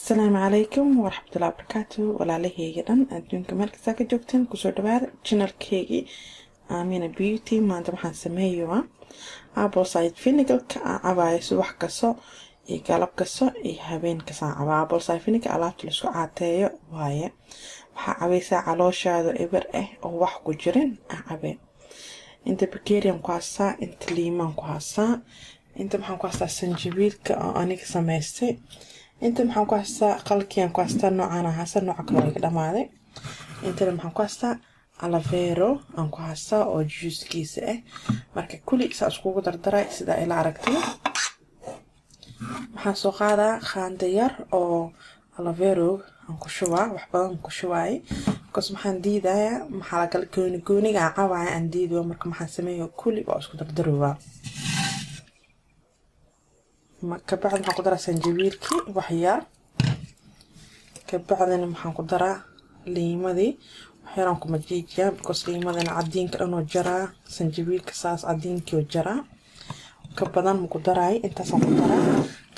السلام عليكم ورحمة الله وبركاته walaalahey dhan adduunka meel kasta ka joogteen kusoo dhawaada channelkeygii Aamina Beauty maanta waxaan sameeyaa apple cider vinegar ka cabayo subax kasto iyo galab kasto iyo habeen kasto apple cider vinegar alaabta la isku caateeyo waaye waxa cabaysaa calooshaada eber oo wax ku jirin cabe inta bakeriyan ku haastaa inta liimaan ku haastaa inta maxaan ku haastaa sanjabiilka oo aniga samaystay inta maxaan ku haastaa qalkiyan ku haastaa noocana haastaa nooca kale ka dhamaaday inta maxaan ku haastaa aloe vera aan ku haastaa oo juicekiisa marka kulli saas kugu dardaray sida ila aragtay waxaan soo qaadaa qaando yar oo aloe vera aan ku shubaa wax badan ku shubaay because maxaan diidayaa maxaa la kala gooniga cabaaya aan diido marka maxaan sameeyaa kulli oo isku dardarowaa كبعد maxaan ku daraa sanjabiilkii wax yar kabacdina maxaan ku daraa liimadii wax yar aan ku majiijiyaa because liimadana cadiinka dhan oo jaraa sanjabiilka saas cadiinkii oo jaraa ka badan ma ku daraay intaas aan ku daraa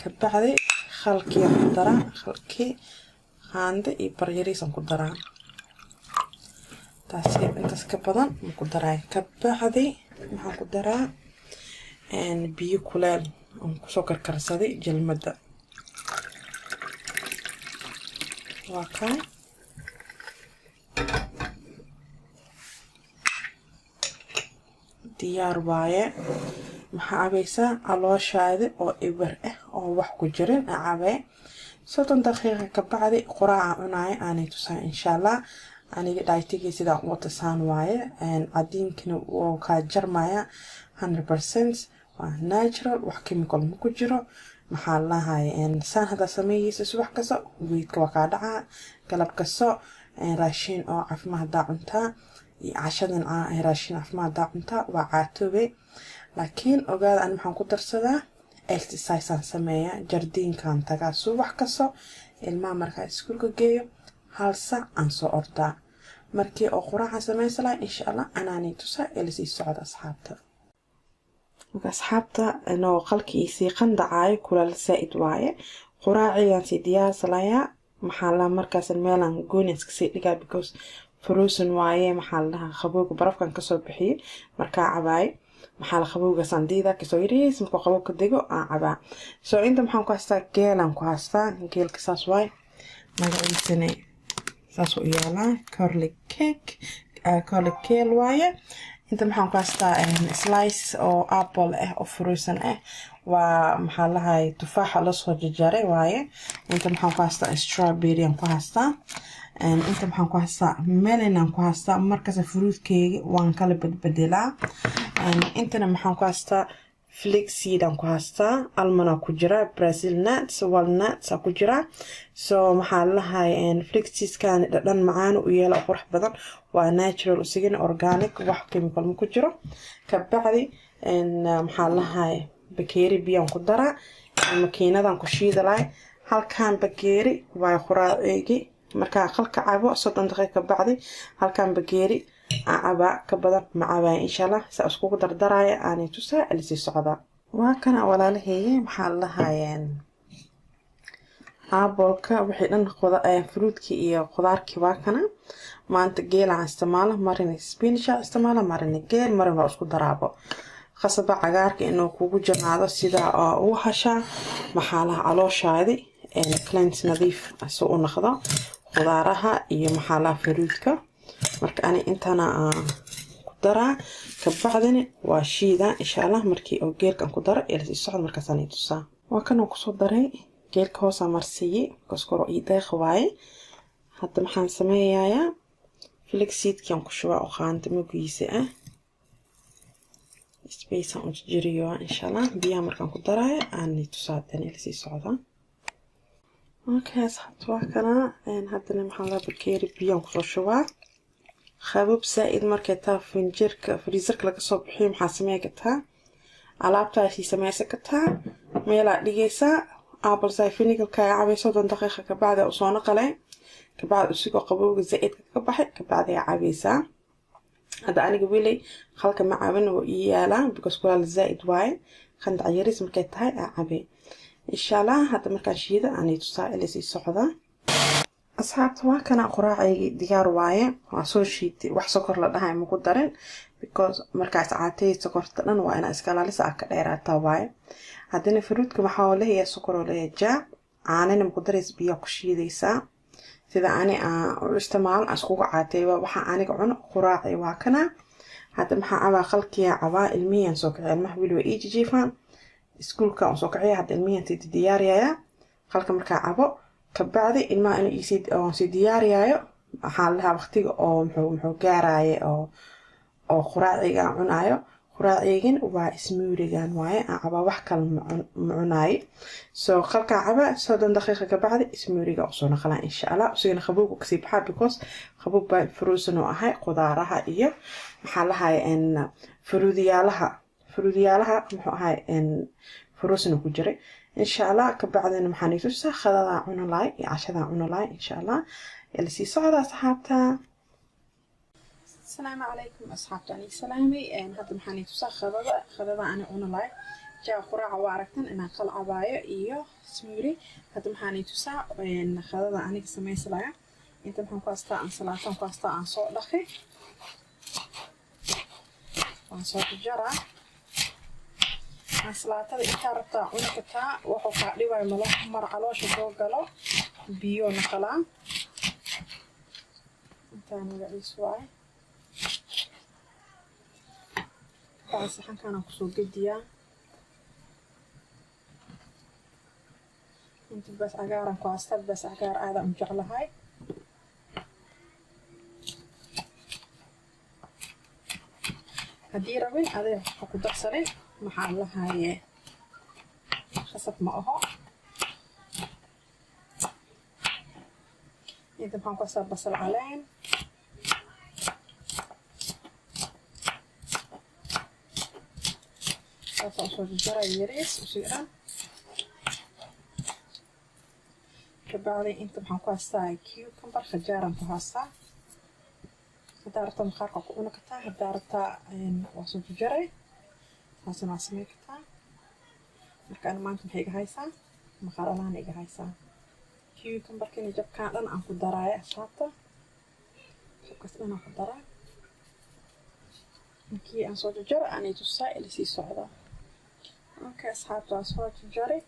kabacdi khalkii aan ku daraa khalkii qaande iyo baryariis aan ku daraa taasi intaas ka badan ma ku daraay kabacdi maxaan ku daraa biyo kuleel aan ku soo karkarsaday jalmada waa kan diyaar waaye maxaa cabaysaa calooshaada oo ibar oo wax ku jirin cabay 30 daqiiqo ka bacdi quraaca cunaayo aanay tusaa insha Allah aniga dhaytigii sida wata saan waaye cadiinkina oo ka jarmaya 100% natural wax chemical ma ku jiro maxaa lahaay saan hada sameeyay subax kasto weedka waa ka dhacaa galab kasto raashin oo caafimaad cunta iyo cashadan raashin caafimaad cunta waa caatoobe laakiin ogaada aan maxaan ku darsadaa exercise aan sameeyaa jardiinkan tagaa subax kasto ilmaha marka iskuulka geeyo hal saac aan soo ordaa markii oo quraaca sameysala insha Allah anaani tusa ilaa socda asxaabta asxaabta inoo qalkiisii qandacay kulal saaid waaye quraaciyaan si diyaarsalaya maxaa la markaas meelan goonis ka sii dhigaa because frozen waaye maxaa la qabowga barafkan ka soo bixiyay marka cabay maxaa la qabowga sandiida ka soo yiriis marka qabowga digo cabaa soo inta maxaan ku haystaa geelan ku haystaa geelka saas waay magaciisana saas u yaalaa garlic cake kale waaye inta maxaan ku haystaa slice oo apple oo frozen waa maxaa lahaay tufaaxa la soo jajaray waaye inta maxaan ku haystaa strawberry aan ku haystaa inta maxaan ku haystaa melon aan ku haystaa markaas fruitkeega waan kala bedbedelaa intana maxaan ku haystaa flaxseed aan ku haystaa almond ku jira brazil nuts walnuts ku jira soo maxaa lahaay flaxseed kan dhan macaan u yeelo qurux badan waa natural usigana organic wax chemical ma ku jiro ka bacdi maxaa lahaay bakeeri biyo ku daraa makiinadan ku shiidalay halkan bakeeri waa quraaceygi marka qalka cabo 30 daqiiqo ka bacdi halkan bakeeri aba ka badan ma cabay insha Allah sa isku dardaraya aanay tusaa ilaa socda waa kana walaalahey maxaa lahaayeen apple-ka wixii dhan fruitki iyo khudaarkii waa kana maanta geel aan isticmaalo marin spinach isticmaalo marin geel marin waa isku daraabo qasaba cagaarka inuu kugu janaado sida uu hasha maxaa la calooshaadi cleanse nadiif soo u noqdo khudaaraha iyo maxaa la fruitka marka ani intana ku daraa ka bacdina waa shiida insha Allah markii oo geelkan ku daro ilaa socod markaas aan tusaa waa kan ku soo daray geelka hoos marsiye koskoro ii deeq waaye hadda maxaan sameeyaa flaxseedkan ku shubaa oo qaanta magiisa space aan jiriyo insha Allah biya markaan ku daray aan tusaa tan ilaa socda okay asxaabta kana hadda maxaan la bakeeri biyo ku soo shubaa خابوب سائد مركتا فنجرك فريزرك لك صوب حيم حاسمية كتا alaabta ay sameeyay kataa meela dhigaysa apple cider vinegar ka caabay 30 daqiiqo ka bacda oo soo naqalay ka bacda usigo qabowga zaid ka baxay ka bacda ay caabaysa hada aniga wili halka ma caabin oo yaala because kula zaid waay qand ayaris markay tahay caabay insha allah. Hadda markaan shiida aan tusaa ilisii socda. asxaabta waa kana quraacaygi diyaar waaye. waa soo shiitay wax sokor la dhahay ma ku darin because markaas caatay sokorta dhan waa ina iska ilaalisa ka dheeraata waaye. haddana fruitka waxa uu leeyahay sokor oo leeyahay jaa caanana ma ku dareys biyo ku shiidaysaa sida ani aan isticmaal askuga caatay waxa aniga cuno quraacay waa kana. hadda maxaa aba qalkiya caba ilmiyan soo kacay ilmaha wiil way jiifaan iskuulka oo soo kacay hadda ilmiyan tii diyaariyaya qalka markaa cabo kabacdi ilmaha inuu isid oo si diyaariyayo waxa la waqtiga oo muxuu gaaraaye oo quraaciga cunayo. quraacigin waa ismuurigan waaye caba wax kale ma cunaay soo qalka caba 30 daqiiqo kabacdi ismuuriga oo soo naqlaan insha Allah. usigana qabowga kasi baxaa because qabow baa frozen oo ahay qudaaraha iyo waxa la haay in fruudiyalaha muxuu ahay in frozen ku jiray insha Allah. kabacdina maxaan itusaa khadada cunalaay iyo cashada cunalaay insha Allah. ilsi socda asxaabta. السلام عليكم أصحابتي سلامي هذا محاني تسا خذا أنا لاي جا قراعة وعرفتن إن قل عباية إياه سموري هذا محاني تسا إن خذا أنا كسمي سلايا أنت محن قاستا عن صلاة قاستا عن صوت دخي عن صوت الجرع عن صلاة إنت ربطا عنكتا وحوكا لواي ملاح مر علوش وقوقلو بيو نقلا أنت نقعي سواي saxan kana ku soo gediyaa inta bas cagaaran ku aastad bas cagaar aada u jeclahay. haddii rabin aday wax ku darsanin maxaa la haye khasab ma aho. inta maxaan ku soo basal caleen صوص الجرى يريس وسيران كبعدين انت محنكو هستا كيوكمبر خجارا كهستا هدارتا مخارقة كونا كتا هدارتا وصوص الجرى هاسنا سمي كتا مركا انا مانكم هيك هايسا مخارلان هيك هايسا كيوكمبر كيني جاب كان انكو درايا اسابتا شبكس انا اكو درايا مكي ان صوص الجرى اني تسا الي سي صعدا. اوكي اصحابي صوت الجري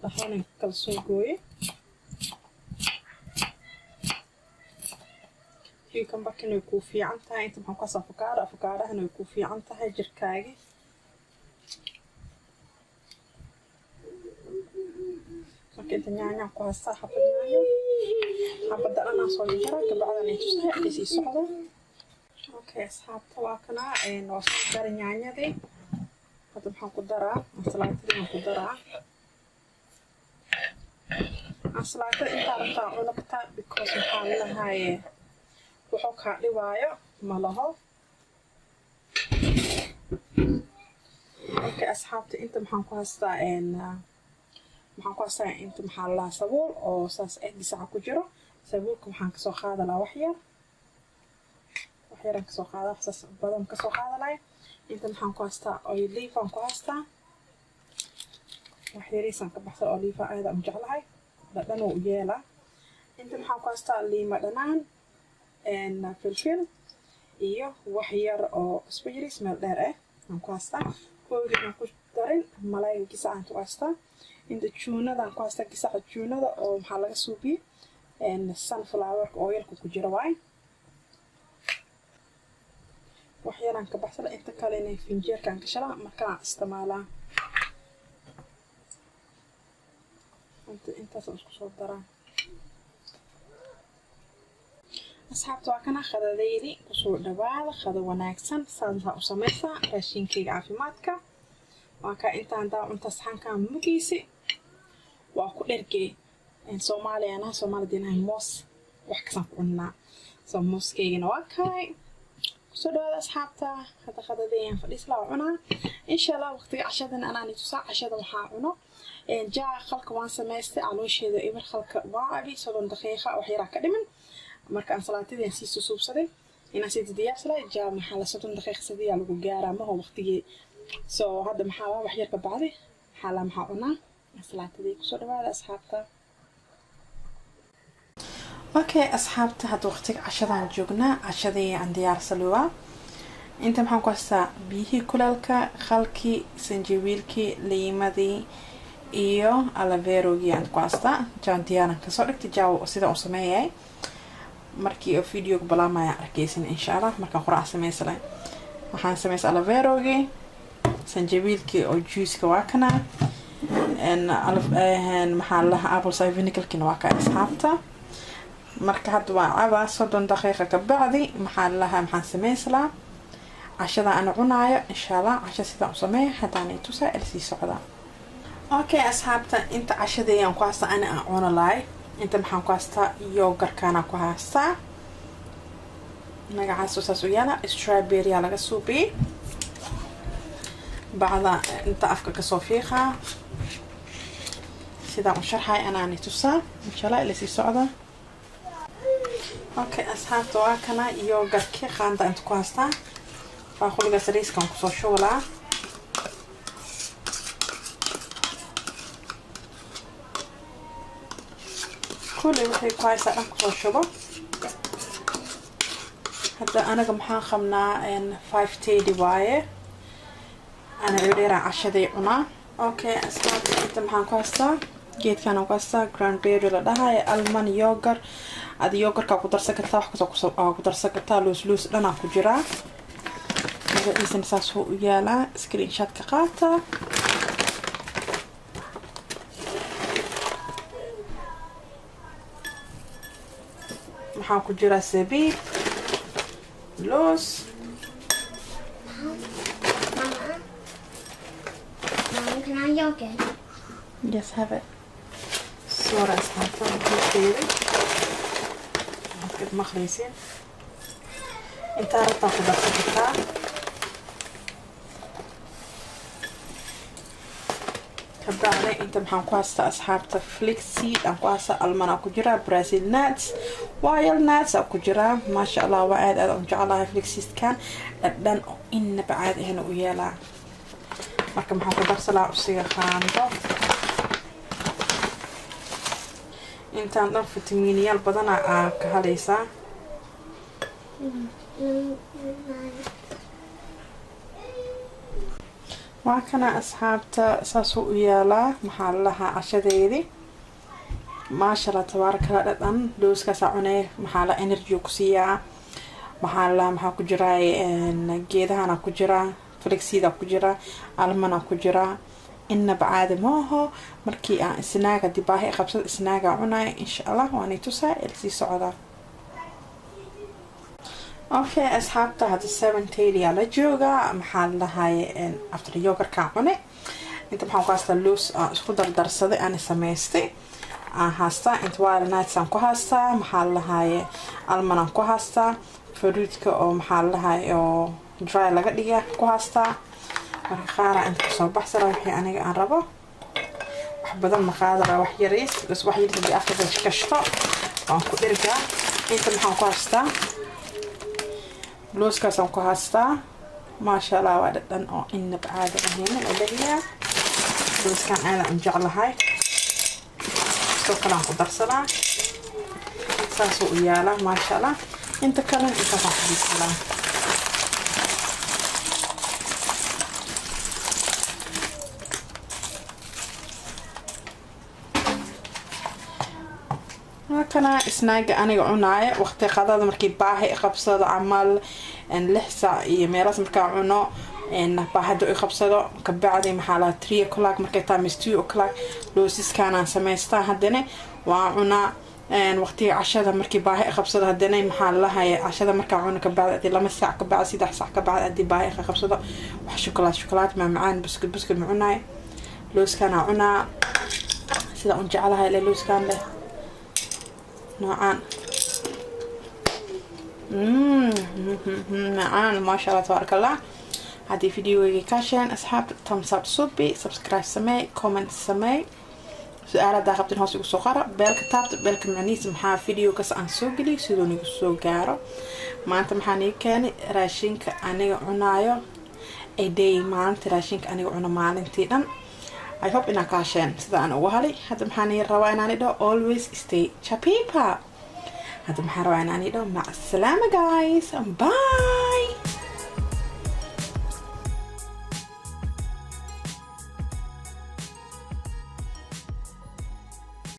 دحين كل سوقوي هي كم بكن يكون في عنتها انت محن قصه افكار انه يكون في عنتها جركاغي ممكن تنيا كو هسا حبه انا صوت الجري كبعدين تسحق لي سي صعده. اوكي اصحابتا واكنا وصل جاري نيانيدي هذا maxaan ku daraa ansalaatada ku daraa ansalaatada inta rabta cunugta because waxaan lahaye wuxuu ka dhibaayo malaho. اوكي اصحابتا inta maxaan ku haystaa inta maxaa la sabuul oo saas gisaca ku jiro sabuulka waxaan ka soo qaadanaa wax yar كسو قادا حساس بدن كسو قادا لاي انت محان كو هستا اوليفا كو هستا وحيريسان كبحث اوليفا ايضا مجعلهاي بدن و ييلا انت محان كو هستا ليما دنان ان فلفل iyo wax yar oo isbiiris meel dheer ah aan ku hasta koodina ku darin malaay gisaan ku hasta inta juunada ku hasta gisaan juunada oo waxa laga suubi sunflower oil ku jiro waay waxyaalan ka baxsada inta kale inay finjeerkan ka shala markaa isticmaalaa inta soo isku soo daraa. asxaabta waa kana khadadaydi ku soo dhawaada khada wanaagsan saadha u sameeysa raashinkayga caafimaadka waa ka intaan daa cunta saxanka mugiisi waa ku dhergay in Soomaaliya moos wax ka saabnaa soo mooskayga waa kay soo dhawaada asxaabta khadadayaan fadhiisla cuna insha Allah waqtiga cashadana anani tusaa cashada waxa cuno jaa khalka waan sameystay caloosheeda ibar khalka waa abi 30 daqiiqo wax yar ka dhiman marka aan salaatadii sii suubsaday ina sida diyaasla jaa maxaa la 30 daqiiqo sidii lagu gaaraa ma waqtigii soo hadda maxaa wax yar ka bacdi xala maxaa cunaa salaatadii ku soo dhawaada asxaabta okay asxaabta hadda waqtiga cashadan joognaa cashadii aan diyaarsaluwa inta maxaan ku haystaa biyihii kulaalka khalkii sanjabiilkii liimadii iyo alaveerogii aan ku haystaa jaan diyaaran kasoo dhigtay jaawo sida uu sameeyay markii oo video balaamaya arkaysin insha Allah markaan quraac sameeyay waxaan sameeyay alaveerogii sanjabiilkii oo juice-ka waa kana en maxaa la apple cider vinegar-kina waa ka asxaabta marka hadda waa caba 30 daqiiqo ka bacdi maxaan sameeyay cashada aan cunaayo insha Allah casha sida uu sameeyay hadaan intusa elsi socda okay asxaabta inta cashadayaan ku haystaa aan cunalaay inta maxaan ku haystaa yogurtkana ku haystaa magacaas saas u yaala strawberry laga suubi bacda inta afka ka soo fiiqa sida uu sharxay anaan intusa insha Allah elsi socda okay asxaabta waa kana yogurtka qaanda inta ku haystaa باخذ سريس كان كسر شغلة كل وحي كويسة أنا كسر شغل حتى أنا كم حاخمنا إن 5 تي دواية أنا عريرة 10 دقيقة أوكي أسمع أنت محن كويسة جيت كانوا كويسة جرانبيري لدها ألمان يوغر هذا يوغر كقدر سكتة وقدر سكتة لوس لنا كجرا إذا نساس هو يالا سكرين شات كقاطع محاو كجرا زبيب لوز Mama, can I have yogurt? Yes, have it. صورة أصحابها كثيرة كده مخليسين انت عرفت تاخد السكتة كبعنا انت محن كواستا أصحابتا فليكس سيد أن كواستا ألمانا كجرا برازيل ناتس وايل ناتس أو كجرا ما شاء الله وعاد أن جعلها فليكس سيد كان لأن إن بعاد هنا ويالا marka maxaan ku darsalaa usiga qaando intaan dhan fitamiiniyal badan ka halaysaa waa kana asxaabta saas u yaalaa maxaa lahaa cashadeedii maasha Allah tabaaraka Allah dhan dooskaas cunay maxaa la energy ku siiyaa maxaa ku jira geedahana ku jira flexiida ku jira almana ku jira inna baad maaho markii aan isnaaga dibaahay qabsad isnaaga cunay insha Allah waan itusaa ilsi socda okay asxaabta hada 7 la jooga maxaa lahaay after yogurt ka cunay inta maxaan ku haystaa loos isku dardarsaday aan sameystay haasta inta waa nights aan ku haystaa maxaa lahaay almana ku haystaa fruitka oo maxaa lahaay oo dry laga dhiga ku haystaa marka qaara inta soo baxsara wixii aniga aan rabo wax badan ma qaadara wax yariis bas wax yar hadii afka kashto waan ku dhirga inta maxaan ku haystaa looskaas aan ku haystaa ma sha Allah waa dhan oo inna baad ahayn oo leeyahay looskan aan jeclahay soo kala ku darsanaa saas u yaala ma sha Allah inta kale inta waxaan kana isnaaga aniga cunaaya waqti qadada markii baahi qabsado amal in 6 saac iyo meelaas markaa cuno in baahado ay qabsado ka bacdi maxaa la 3 o'clock markay tahay 2 o'clock loosas kana sameystaa hadana waa cuna waqtiga cashada markii baahi qabsado hadana maxaa la hayaa cashada markaa cuno ka bacdi 2 saac ka bacdi 3 saac ka bacdi baahi qabsado wax shokolaad ma macaan buskut ma cunaay loos kana cuna sida aan jecelahay loos kan leh نوعان نوعان ما شاء الله تبارك الله هذه فيديو كاشن أصحاب thumbs up صوبي subscribe سمي comment سمي سؤال هذا قبل هوس يقول صقرة بالك معنيس محا فيديو كاس عن سوقلي سيدوني سوقارو ما أنت محاني كان راشينك أنا عنايو أيدي ما أنت راشينك أنا عنا مالنتي I hope إنك عشان سيدا أنا وهالي هذا محاني روان أنا ده always stay chapipa هذا محا روان أنا ده مع السلامة guys bye